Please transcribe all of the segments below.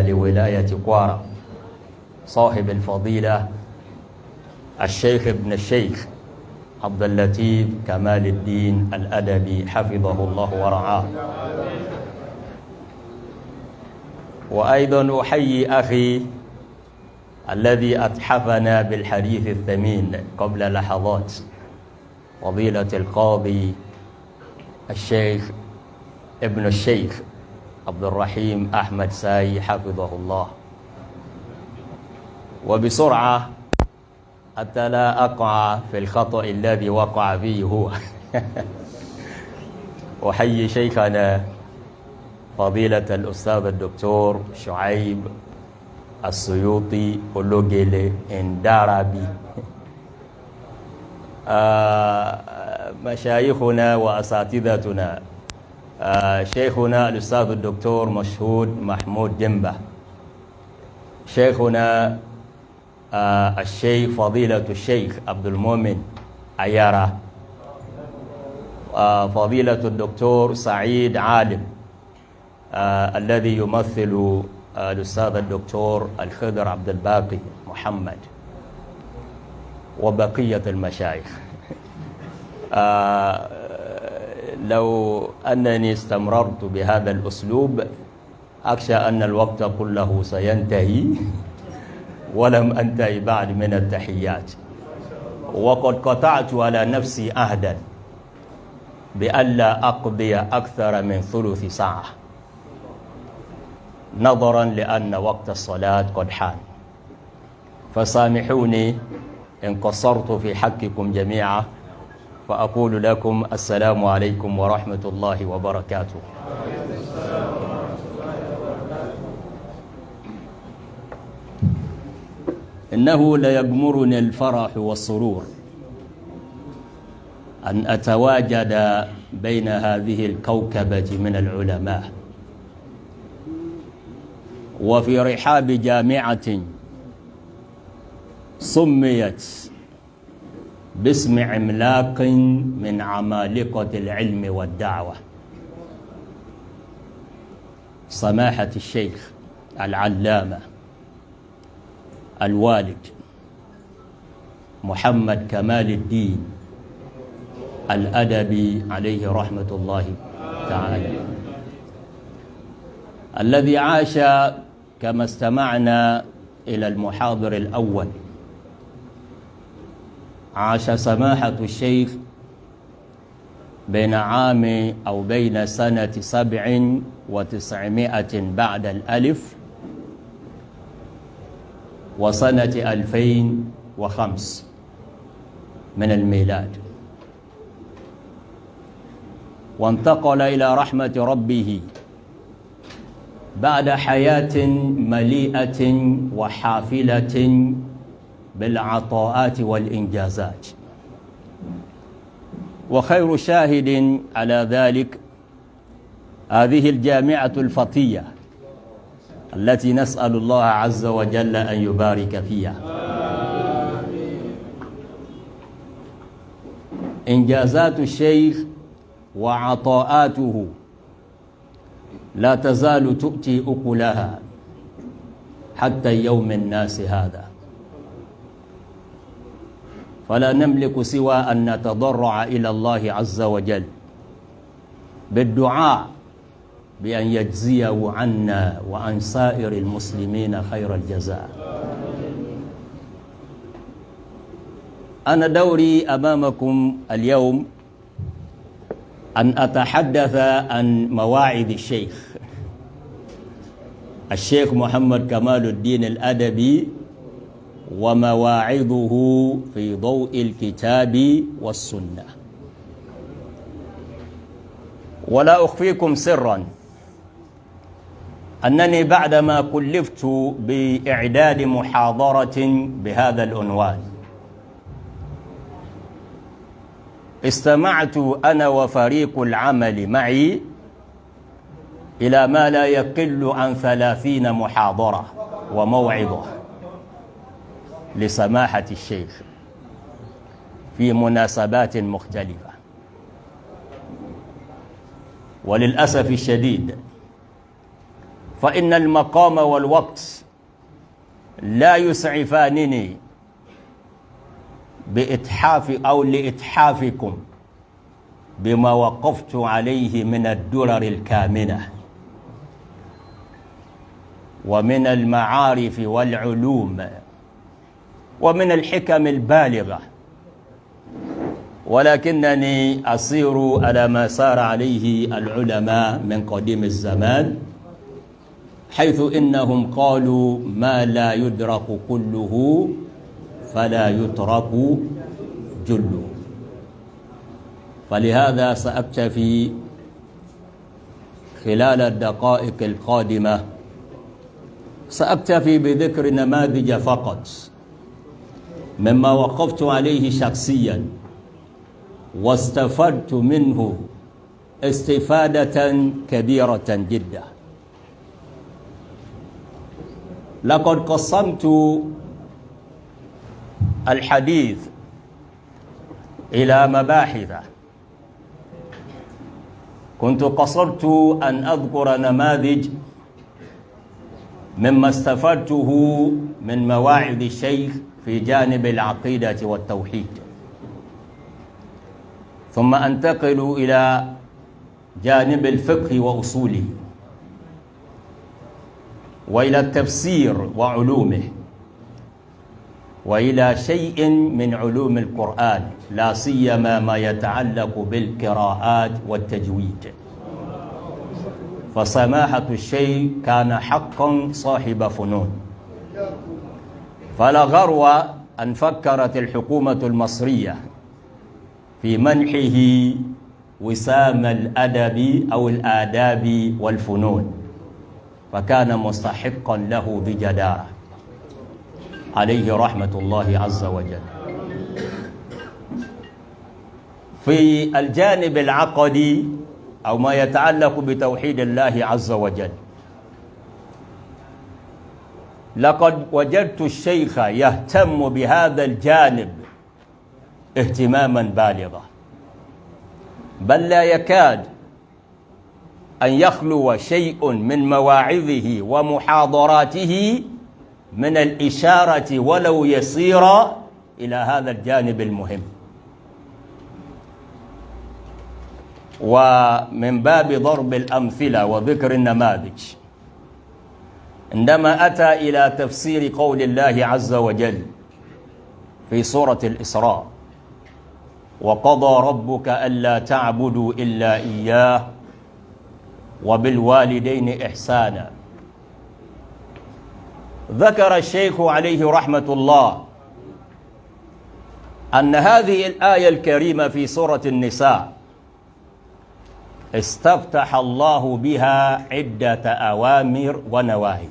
لولاية كوارا صاحب الفضيلة الشيخ ابن الشيخ عبد اللطيف كمال الدين الأدبي حفظه الله ورعاه. وأيضا أحيي أخي الذي أتحفنا بالحديث الثمين قبل لحظات، فضيلة القاضي الشيخ ابن الشيخ عبد الرحيم أحمد ساي حفظه الله. وبسرعة حتى لا أقع في الخطأ الذي وقع فيه هو أحيي شيخنا فضيلة الأستاذ الدكتور شعيب السيوطي أولوغيلي إندارابي، مشايخنا وأساتذتنا، شيخنا الأستاذ الدكتور مشهود محمود دمبة، شيخنا الشيخ فضيلة الشيخ عبد المؤمن عيارة، فضيلة الدكتور سعيد عالم الذي يمثل الأستاذ الدكتور الخضر عبد الباقي محمد، وبقية المشايخ. لو أنني استمررت بهذا الأسلوب أخشى أن الوقت كله سينتهي ولم أنتهي بعد من التحيات. وقد قطعت على نفسي عهدا بألا أقضي أكثر من ثلث ساعة، نظرا لأن وقت الصلاة قد حان، فسامحوني إن قصرت في حقكم جميعا، فأقول لكم السلام عليكم ورحمة الله وبركاته. إنه ليغمرني الفرح والسرور أن أتواجد بين هذه الكوكبة من العلماء وفي رحاب جامعة سميت باسم عملاق من عمالقة العلم والدعوة، سماحة الشيخ العلامة الوالد محمد كمال الدين الأدبي عليه رحمة الله تعالى، الذي عاش كما استمعنا إلى المحاضر الأول، عاش سماحة الشيخ بين عام أو بين سنة 97 بعد الألف وسنة 2005 من الميلاد، وانتقل إلى رحمة ربه بعد حياة مليئة وحافلة بالعطاءات والإنجازات. وخير شاهد على ذلك هذه الجامعة الفتية التي نسأل الله عز وجل أن يبارك فيها. إنجازات الشيخ وعطاءاته لا تزال تؤتي أكلها حتى يوم الناس هذا، فلا نملك سوى أن نتضرع إلى الله عز وجل بالدعاء بأن يجزيه عنا وعن سائر المسلمين خير الجزاء. أنا دوري أمامكم اليوم أن أتحدث عن مواعظ الشيخ محمد كمال الدين الأدبي ومواعظه في ضوء الكتاب والسنة. ولا أخفيكم سرا أنني بعدما كلفت بإعداد محاضرة بهذا العنوان استمعت أنا وفريق العمل معي إلى ما لا يقل عن 30 محاضرة وموعظة لسماحة الشيخ في مناسبات مختلفة. وللأسف الشديد فإن المقام والوقت لا يسعفانني بإتحاف أو لإتحافكم بما وقفت عليه من الدرر الكامنة ومن المعارف والعلوم ومن الحكم البالغة، ولكنني أسير على ما سار عليه العلماء من قديم الزمان، حيث إنهم قالوا ما لا يدرك كله فلا يترك جله. فلهذا سأكتفي خلال الدقائق القادمة بذكر نماذج فقط مما وقفت عليه شخصيا واستفدت منه استفادة كبيرة جدا. لقد قسمت الحديث إلى مباحث، كنت قصرت أن أذكر نماذج مما استفدته من مواعظ الشيخ في جانب العقيدة والتوحيد، ثم أنتقل إلى جانب الفقه وأصوله، وإلى التفسير وعلومه، وإلى شيء من علوم القرآن، لا سيما ما يتعلق بالقراءات والتجويد. فسماحة الشيخ كان حقا صاحب فنون، فلا غرو أن فكرت الحكومة المصرية في منحه وسام الأدب أو الآداب والفنون، فكان مستحقا له بجدارة عليه رحمة الله عز وجل. في الجانب العقدي أو ما يتعلق بتوحيد الله عز وجل، لقد وجدت الشيخ يهتم بهذا الجانب اهتماما بالغا، بل لا يكاد أن يخلو شيء من مواعظه ومحاضراته من الإشارة ولو يسيرا إلى هذا الجانب المهم. ومن باب ضرب الأمثلة وذكر النماذج، عندما أتى إلى تفسير قول الله عز وجل في سورة الإسراء: وقضى ربك ألا تعبدوا إلا إياه وبالوالدين إحسانا، ذكر الشيخ عليه رحمة الله أن هذه الآية الكريمة في سورة النساء استفتح الله بها عدة أوامر ونواهي،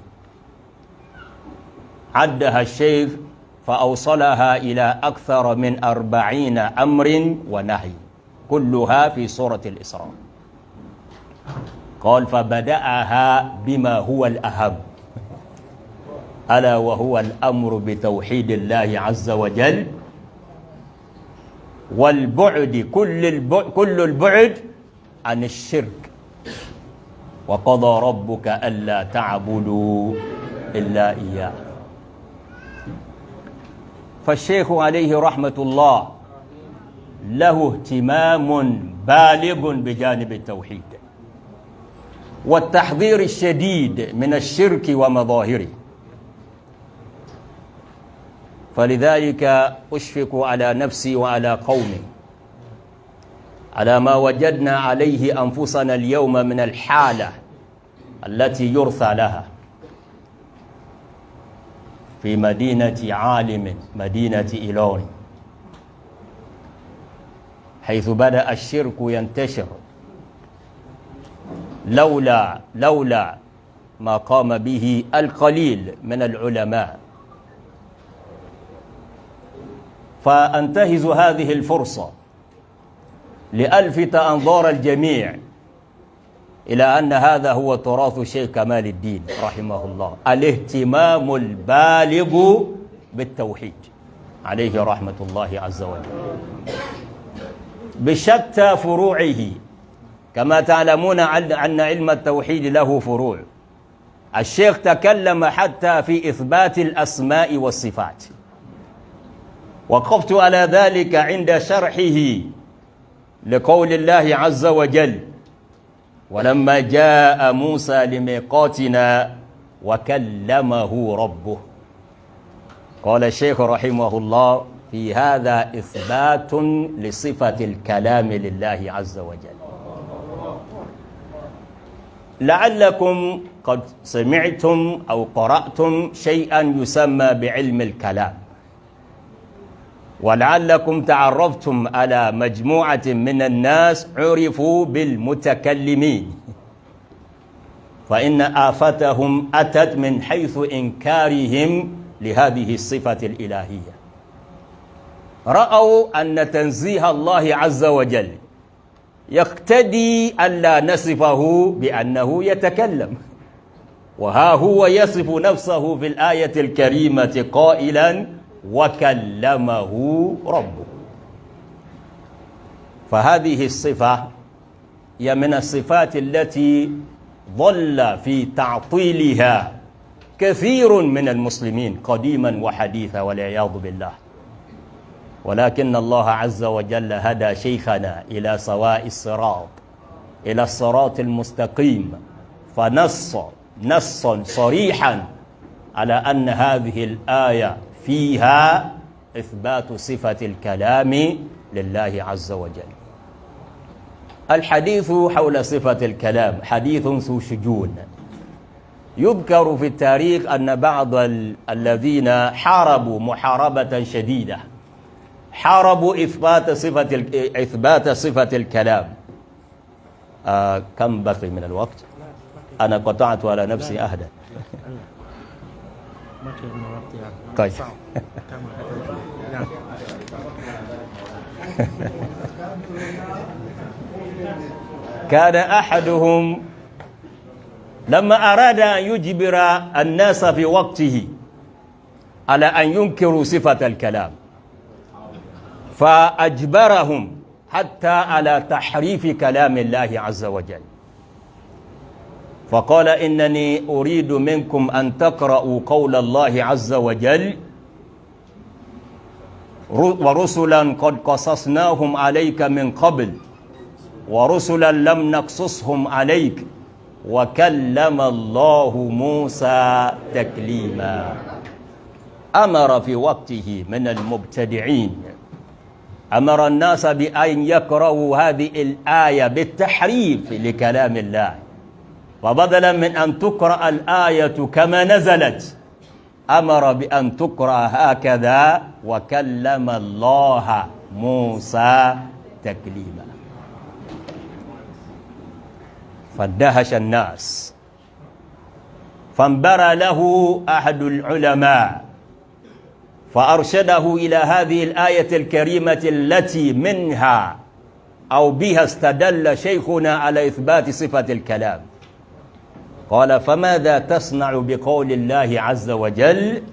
عدها الشيخ فأوصلها إلى أكثر من 40 أمر ونهي، كلها في سورة الإسراء. قال: فبدأها بما هو الأهم، ألا وهو الأمر بتوحيد الله عز وجل والبعد كل البعد عن الشرك. وقضى ربك ألا تعبدوا إلا إياه. فالشيخ عليه رحمة الله له اهتمام بالغ بجانب التوحيد والتحذير الشديد من الشرك ومظاهره، فلذلك أشفق على نفسي وعلى قومي على ما وجدنا عليه أنفسنا اليوم من الحالة التي يرثى لها في مدينة عالم، مدينة إيلوري، حيث بدأ الشرك ينتشر لولا ما قام به القليل من العلماء. فأنتهز هذه الفرصة لألفت أنظار الجميع إلى أن هذا هو تراث الشيخ كمال الدين رحمه الله، الاهتمام البالغ بالتوحيد عليه رحمة الله عز وجل بشتى فروعه. كما تعلمون أن علم التوحيد له فروع، الشيخ تكلم حتى في إثبات الأسماء والصفات، وقفت على ذلك عند شرحه لقول الله عز وجل: ولما جاء موسى لميقاتنا وكلمه ربه. قال الشيخ رحمه الله: في هذا إثبات لصفة الكلام لله عز وجل. لعلكم قد سمعتم أو قرأتم شيئا يسمى بعلم الكلام، ولعلكم تعرفتم على مجموعة من الناس عرفوا بالمتكلمين، فإن آفتهم أتت من حيث إنكارهم لهذه الصفة الإلهية. رأوا أن تنزيه الله عز وجل يقتدي ألا نصفه بأنه يتكلم، وها هو يصف نفسه في الآية الكريمة قائلا: وكلمه ربه. فهذه الصفة هي من الصفات التي ظل في تعطيلها كثير من المسلمين قديما وحديثا والعياذ بالله، ولكن الله عز وجل هدى شيخنا إلى سواء الصراط، إلى الصراط المستقيم، فنص نصا صريحا على أن هذه الآية فيها إثبات صفة الكلام لله عز وجل. الحديث حول صفة الكلام حديث ذو شجون. يذكر في التاريخ أن بعض الذين حاربوا محاربة شديدة حاربوا إثبات صفة الكلام. كم بقي من الوقت؟ أنا قطعت على نفسي أهدا. طيب. كان أحدهم لما أراد أن يجبر الناس في وقته على أن ينكروا صفة الكلام، فأجبرهم حتى على تحريف كلام الله عز وجل، فقال: إنني أريد منكم أن تقرأوا قول الله عز وجل: ورسلا قد قصصناهم عليك من قبل ورسلا لم نقصصهم عليك وكلم الله موسى تكليما. أمر في وقته من المبتدعين، أمر الناس بأن يقرأوا هذه الآية بالتحريف لكلام الله، وبدلا من أن تقرأ الآية كما نزلت أمر بأن تقرأ هكذا: وكلم الله موسى تكليما. فاندهش الناس، فانبرى له أحد العلماء فأرشده إلى هذه الآية الكريمة التي منها أو بها استدل شيخنا على إثبات صفة الكلام. قال: فماذا تصنع بقول الله عز وجل: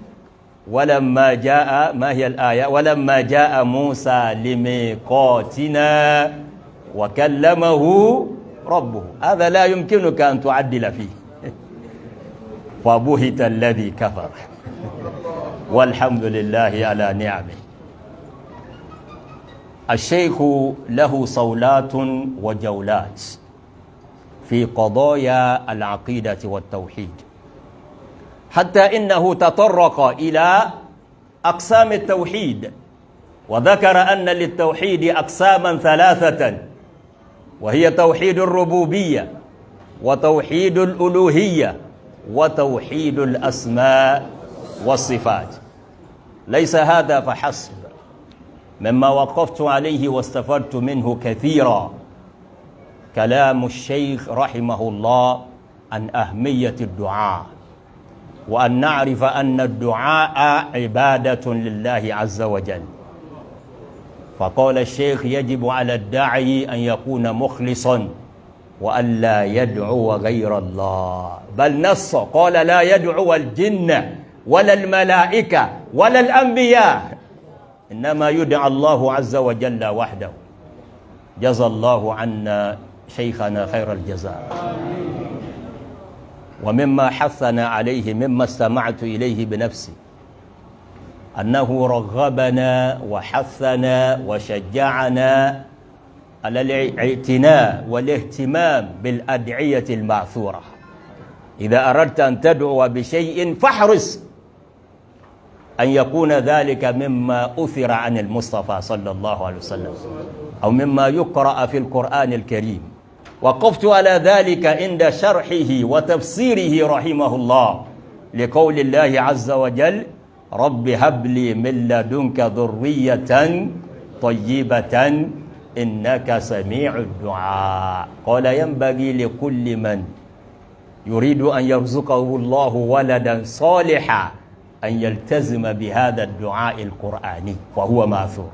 ولما جاء، ما هي الآية؟ ولما جاء موسى لميقاتنا وكلمه ربه. هذا لا يمكنك أن تعدل فيه. فبهت الذي كفر والحمد لله على نعمه. الشيخ له صولات وجولات في قضايا العقيدة والتوحيد، حتى إنه تطرق إلى أقسام التوحيد، وذكر أن للتوحيد أقساما ثلاثة، وهي توحيد الربوبية وتوحيد الألوهية وتوحيد الأسماء والصفات. ليس هذا فحسب، مما وقفت عليه واستفدت منه كثيرا كلام الشيخ رحمه الله عن أهمية الدعاء، وأن نعرف أن الدعاء عبادة لله عز وجل. فقال الشيخ: يجب على الداعي أن يكون مخلصا وأن لا يدعو غير الله، بل نص قال: لا يدعو الجن ولا الملائكة ولا الأنبياء، إنما يدعى الله عز وجل وحده. جزى الله عنا شيخنا خير الجزاء. ومما حثنا عليه مما استمعت إليه بنفسي أنه رغبنا وحثنا وشجعنا على الاعتناء والاهتمام بالأدعية المأثورة. إذا أردت أن تدعو بشيء فاحرص أن يكون ذلك مما أثر عن المصطفى صلى الله عليه وسلم أو مما يقرأ في القرآن الكريم. وقفت على ذلك عند شرحه وتفسيره رحمه الله لقول الله عز وجل: رب هب لي من لدنك ذرية طيبة إنك سميع الدعاء. قال: ينبغي لكل من يريد أن يرزقه الله ولدا صالحا أن يلتزم بهذا الدعاء القرآني، فهو ماثور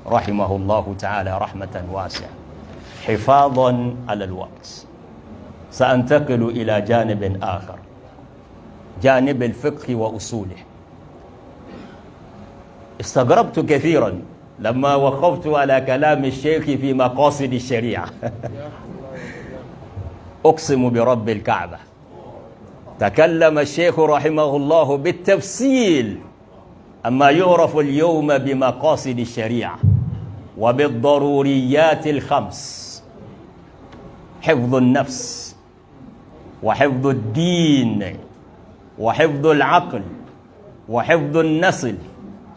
رحمه الله تعالى رحمة واسعة. حفاظا على الوقت سأنتقل إلى جانب آخر، جانب الفقه وأصوله. استغربت كثيرا لما وقفت على كلام الشيخ في مقاصد الشريعة. أقسم برب الكعبة تكلم الشيخ رحمه الله بالتفصيل أما يعرف اليوم بمقاصد الشريعة وبالضروريات الخمس: حفظ النفس، وحفظ الدين، وحفظ العقل، وحفظ النسل،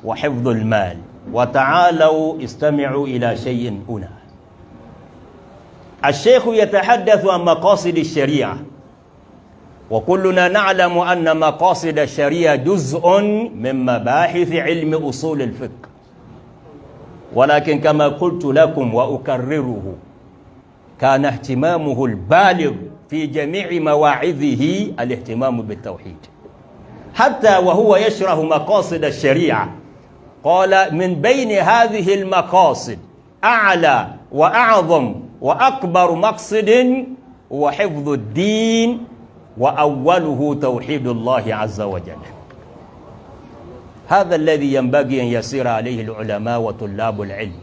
وحفظ المال. وتعالوا استمعوا إلى شيء هنا. الشيخ يتحدث عن مقاصد الشريعة، وكلنا نعلم أن مقاصد الشريعة جزء من مباحث علم أصول الفقه، ولكن كما قلت لكم وأكرره، كان اهتمامه البالغ في جميع مواعظه الاهتمام بالتوحيد. حتى وهو يشرح مقاصد الشريعة قال: من بين هذه المقاصد أعلى وأعظم وأكبر مقصد هو حفظ الدين، وأوله توحيد الله عز وجل. هذا الذي ينبغي أن يسير عليه العلماء وطلاب العلم.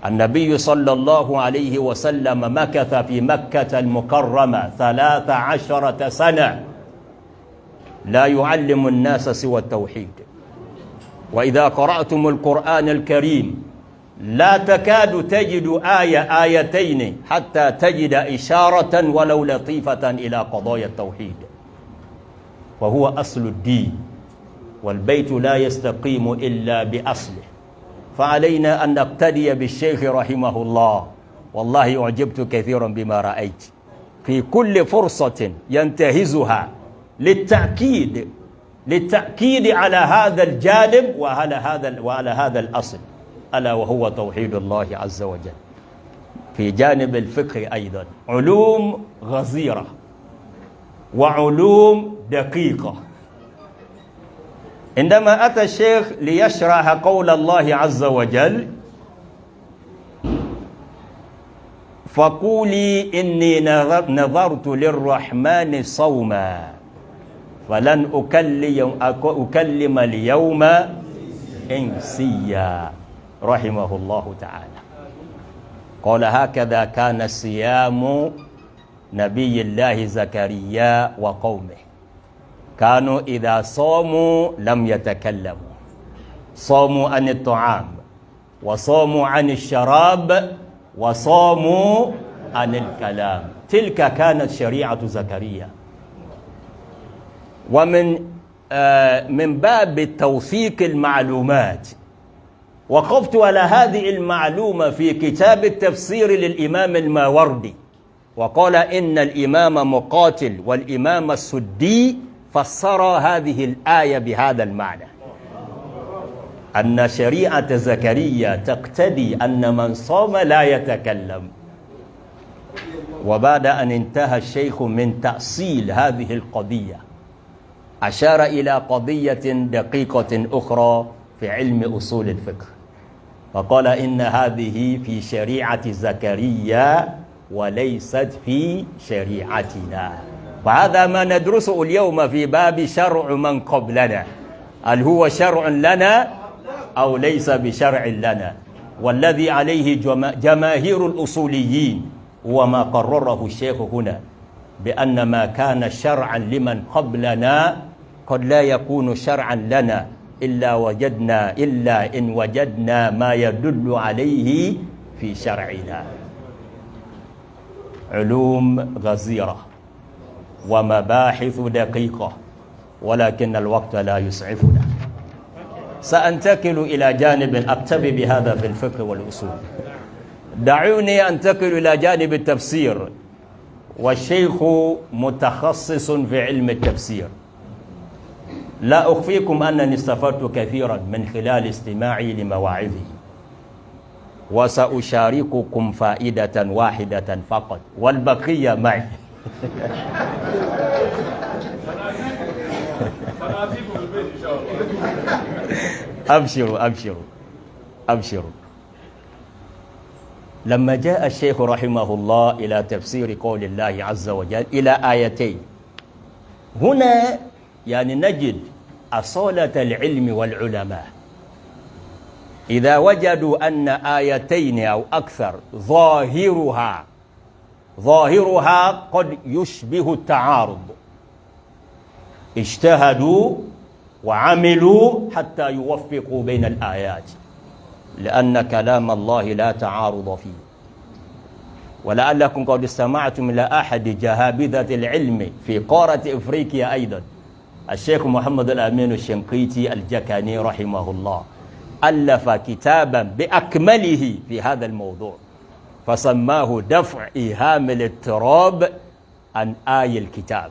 النبي صلى الله عليه وسلم مكث في مكة المكرمة 13 سنة لا يعلم الناس سوى التوحيد. وإذا قرأتم القرآن الكريم لا تكاد تجد آية آيتين حتى تجد إشارة ولو لطيفة إلى قضايا التوحيد، وهو أصل الدين، والبيت لا يستقيم إلا بأصله. فعلينا أن نقتدي بالشيخ رحمه الله. والله أعجبت كثيرا بما رأيت في كل فرصة ينتهزها للتأكيد على هذا الجانب وعلى هذا الأصل، ألا وهو توحيد الله عز وجل. في جانب الفقه أيضا علوم غزيرة وعلوم دقيقة. عندما أتى الشيخ ليشرح قول الله عز وجل: فقولي إني نظرت للرحمن صوما فلن أكلم اليوم إنسيا، رحمه الله تعالى. قال: هكذا كان صيام نبي الله زكريا وقومه، كانوا إذا صاموا لم يتكلموا، صاموا عن الطعام، وصاموا عن الشراب، وصاموا عن الكلام. تلك كانت شريعة زكريا. ومن باب توثيق المعلومات وقفت على هذه المعلومة في كتاب التفسير للإمام الماوردي، وقال إن الإمام مقاتل والإمام السدي فسر هذه الآية بهذا المعنى، أن شريعة زكريا تقتضي أن من صام لا يتكلم. وبعد أن انتهى الشيخ من تأصيل هذه القضية أشار إلى قضية دقيقة أخرى في علم أصول الفقه، فقال: إن هذه في شريعة زكريا وليست في شريعتنا. وهذا ما ندرسه اليوم في باب شرع من قبلنا، هل هو شرع لنا أو ليس بشرع لنا؟ والذي عليه جماهير الأصوليين هو ما قرره الشيخ هنا، بأن ما كان شرعا لمن قبلنا قد لا يكون شرعا لنا إلا إن وجدنا ما يدل عليه في شرعنا. علوم غزيرة ومباحث دقيقة، ولكن الوقت لا يسعفنا. سأنتقل إلى جانب أكتفي بهذا في الفقه والأصول. دعوني أنتقل إلى جانب التفسير، والشيخ متخصص في علم التفسير. لا أخفيكم أنني استفدت كثيرا من خلال استماعي لمواعظه، وسأشارككم فائدة واحدة فقط والبقية معي. أبشروا أبشروا أبشروا. لما جاء الشيخ رحمه الله إلى تفسير قول الله عز وجل إلى آيتين، هنا يعني نجد أصالة العلم والعلماء. إذا وجدوا أن آيتين أو أكثر ظاهرها قد يشبه التعارض، اجتهدوا وعملوا حتى يوفقوا بين الآيات، لأن كلام الله لا تعارض فيه. ولعلكم قد استمعتم إلى أحد جهابذة العلم في قارة إفريقيا أيضا، الشيخ محمد الأمين الشنقيطي الجكاني رحمه الله، ألف كتابا بأكمله في هذا الموضوع، فسماه دفع إيهام الاضطراب عن آي الكتاب.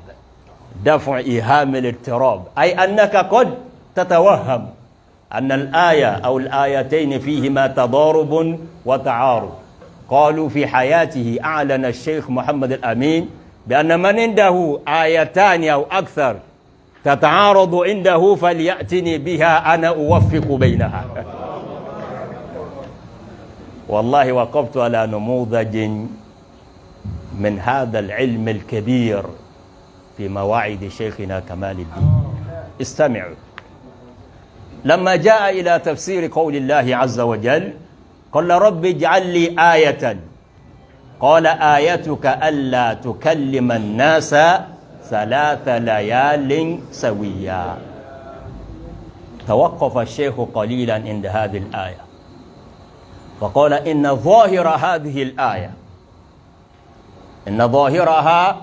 دفع إيهام الاضطراب، أي أنك قد تتوهم أن الآية أو الآيتين فيهما تضارب وتعارض. قالوا في حياته أعلن الشيخ محمد الأمين بأن من عنده آيتان أو أكثر تتعارض عنده فليأتني بها أنا أوفق بينها. والله وقفت على نموذج من هذا العلم الكبير في مواعظ شيخنا كمال الدين. استمعوا. لما جاء إلى تفسير قول الله عز وجل قال رب اجعل لي آية، قال آيتك ألا تكلم الناس 3 ليال سويا. توقف الشيخ قليلا عند هذه الآية فقال إن ظاهر هذه الآية، إن ظاهرها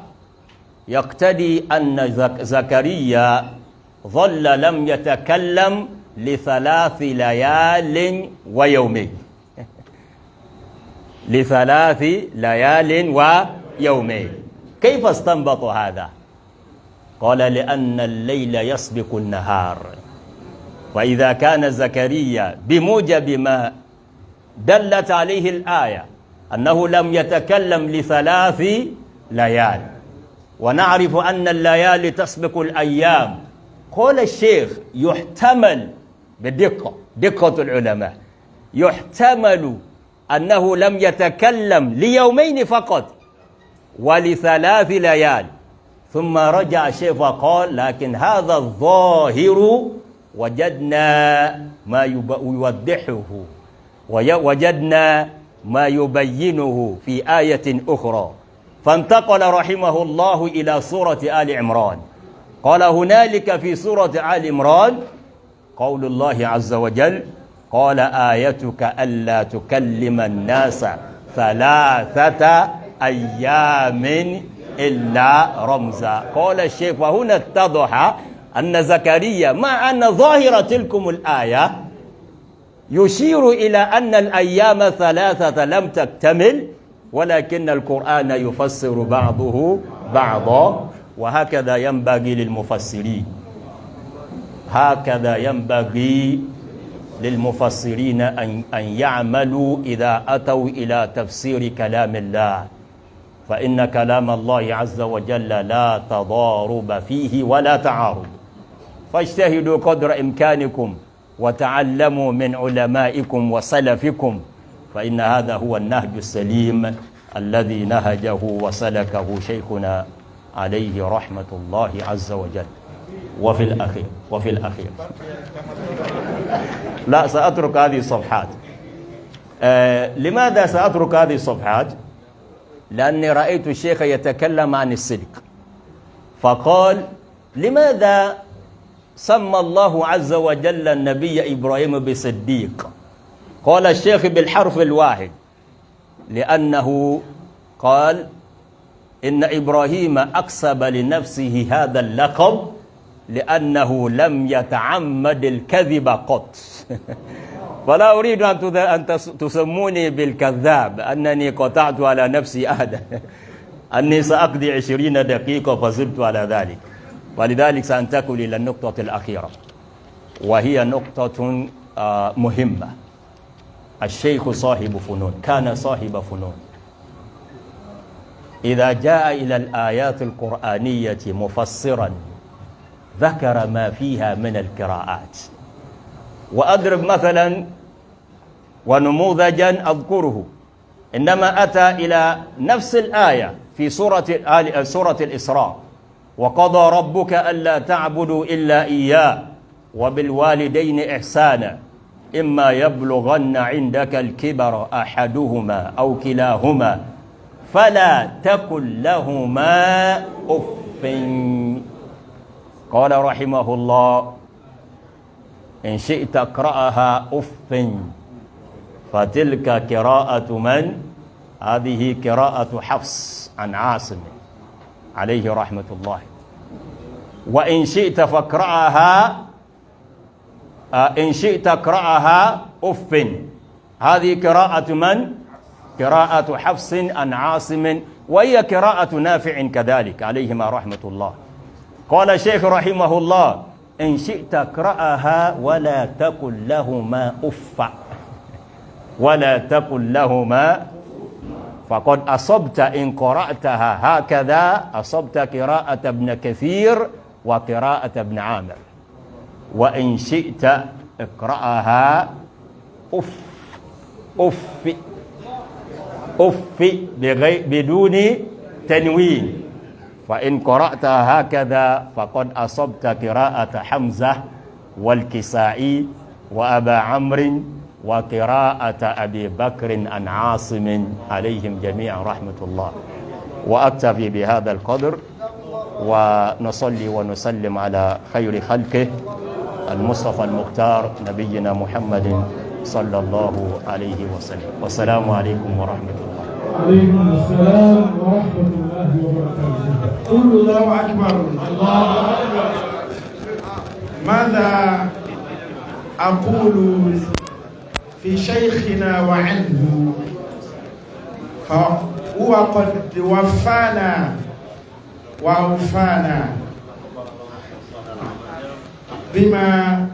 يقتضي أن زكريا ظل لم يتكلم ل3 ليال ويومين. ل3 ليال ويومين. كيف استنبط هذا؟ قال لأن الليل يسبق النهار، وإذا كان زكريا بموجب ما دلت عليه الآية أنه لم يتكلم ل3 ليال، ونعرف أن الليالي تسبق الأيام، قال الشيخ يحتمل بدقة العلماء، يحتمل أنه لم يتكلم ليومين فقط ول3 ليال. ثم رجع الشيخ وقال لكن هذا الظاهر وجدنا ما يوضحه ووجدنا ما يبينه في آية أخرى. فانتقل رحمه الله إلى سورة آل عمران. قال هنالك في سورة آل عمران قول الله عز وجل قال آيتك ألا تكلم الناس 3 أيام إلا رمزا. قال الشيخ وهنا اتضح أن زكريا مع أن ظاهرة تلكم الآية يشير إلى أن الأيام 3 لم تكتمل، ولكن القرآن يفسر بعضه بعضا. وهكذا ينبغي للمفسرين، هكذا ينبغي للمفسرين أن يعملوا إذا أتوا إلى تفسير كلام الله، فإن كلام الله عز وجل لا تضارب فيه ولا تعارض. فاجتهدوا قدر إمكانكم وتعلموا من علمائكم وسلفكم، فإن هذا هو النهج السليم الذي نهجه وسلكه شيخنا عليه رحمة الله عز وجل. وفي الأخير لا سأترك هذه الصفحات. لماذا سأترك هذه الصفحات؟ لأني رأيت الشيخ يتكلم عن الصدق، فقال: لماذا سمى الله عز وجل النبي إبراهيم بصديق؟ قال الشيخ بالحرف الواحد: لأنه قال إن إبراهيم أكسب لنفسه هذا اللقب لأنه لم يتعمد الكذب قط. فلا أريد أن تسموني بالكذاب، أنني قطعت على نفسي أهدا، أني سأقضي 20 دقيقة فزدت على ذلك. ولذلك سأنتقل إلى النقطة الأخيرة، وهي نقطة مهمة. الشيخ صاحب فنون، كان صاحب فنون. إذا جاء إلى الآيات القرآنية مفسرا ذكر ما فيها من القراءات. وأضرب مثلا ونموذجا أذكره، إنما أتى إلى نفس الآية في سورة الإسراء: وقضى ربك ألا تعبدوا إلا إياه وبالوالدين إحسانا إما يبلغن عندك الكبر أحدهما أو كلاهما فلا تقل لهما أف. قال رحمه الله: إن شئت اقرأها أف، فتلك قراءة من؟ هذه قراءة حفص عن عاصم عليه رحمة الله. وإن شئت فاقرأها إن شئت اقرأها أف، هذه قراءة من؟ قراءة حفص عن عاصم، وهي قراءة نافع كذلك عليهما رحمة الله. قال الشيخ رحمه الله: إن شئت اقرأها ولا تقل لهما أف، ولا تقل لهما، فقد أصبت إن قرأتها هكذا، أصبت قراءة ابن كثير وقراءة ابن عامر. وإن شئت اقرأها أف، أف أف بدون تنوين، فإن قرأتها هكذا فقد أصبت قراءة حمزة والكسائي وأبا عمرو وقراءة أبي بكر عن عاصم عليهم جميعا رحمة الله. وأكتفي بهذا القدر، ونصلي ونسلم على خير خلقه المصطفى المختار نبينا محمد صلى الله عليه وسلم. والسلام عليكم ورحمة الله. وعليكم السلام ورحمة الله وبركاته. قولوا الله أكبر. الله أكبر. ماذا أقول في شيخنا وعنه؟ فهو قد وفانا وأوفانا بما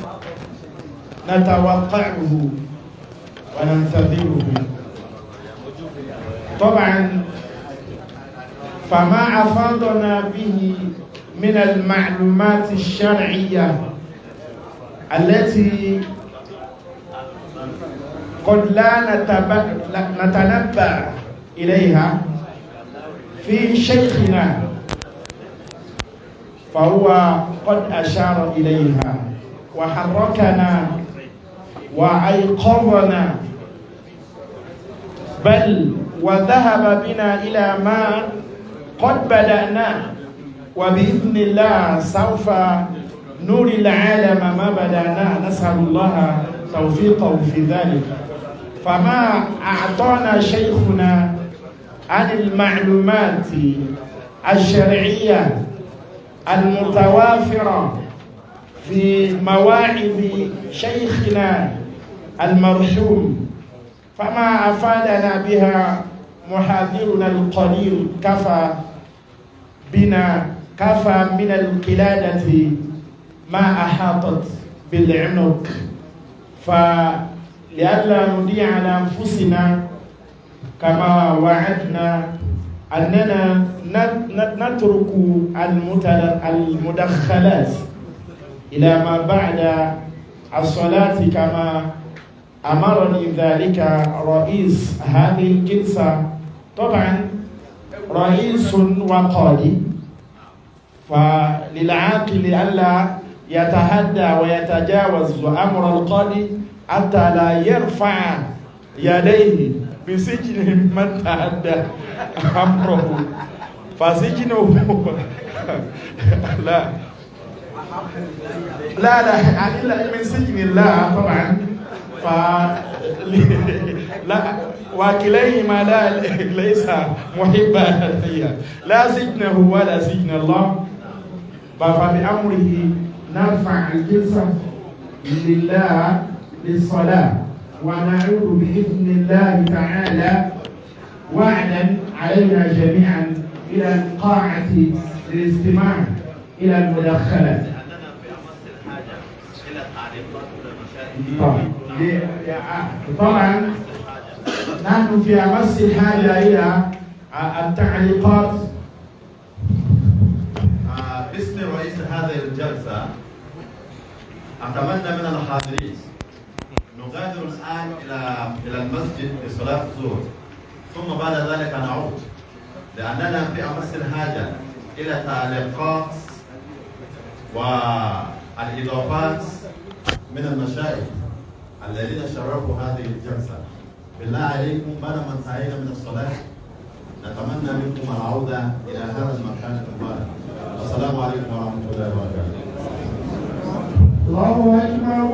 نتوقعه وننتظره. طبعا فما أفاضنا به من المعلومات الشرعية التي قد لا نتنبأ إليها في شيخنا، فهو قد أشار إليها وحركنا وأيقظنا، بل وذهب بنا إلى ما قد بدأناه، وبإذن الله سوف نري العالم ما بدأناه. نسأل الله توفيقه في ذلك. فما أعطانا شيخنا عن المعلومات الشرعية المتوافرة في مواعظ شيخنا المرحوم، فما أفادنا بها محاضرنا القليل كفى بنا، كفى من القلادة ما أحاطت بالعنق. فلئلا نضيع على أنفسنا كما وعدنا أننا نترك المدخلات إلى ما بعد الصلاة كما أمرني ذلك رئيس هذه الجلسة، طبعا رئيس وقاضي، فللعاقل ألا يتهدى ويتجاوز أمر القاضي حتى لا يرفع يديه بسجن من تعدى أمره فسجنه لا لا لا يعني لا من سجن الله طبعا ف لا وكليهما لا ليس محبا فيها لا سجنه ولا سجن الله فبأمره نرفع الجلسة لله للصلاة ونعود بإذن الله تعالى وعدا علينا جميعا إلى القاعة للاستماع إلى المداخلات. طبعا نحن في أمس الحاجة إلى التعليقات. باسم رئيس هذه الجلسة أتمنى من الحاضرين نغادر الآن إلى المسجد لصلاة الظهر، ثم بعد ذلك نعود، لأننا في أمس الحاجة إلى تعليقات والإضافات من المشايخ الذين شرفوا هذه الجلسة. بالله عليكم بعدما انتهينا من الصلاة نتمنى منكم العودة إلى هذا المكان المبارك. السلام عليكم ورحمة الله وبركاته. الله أكبر.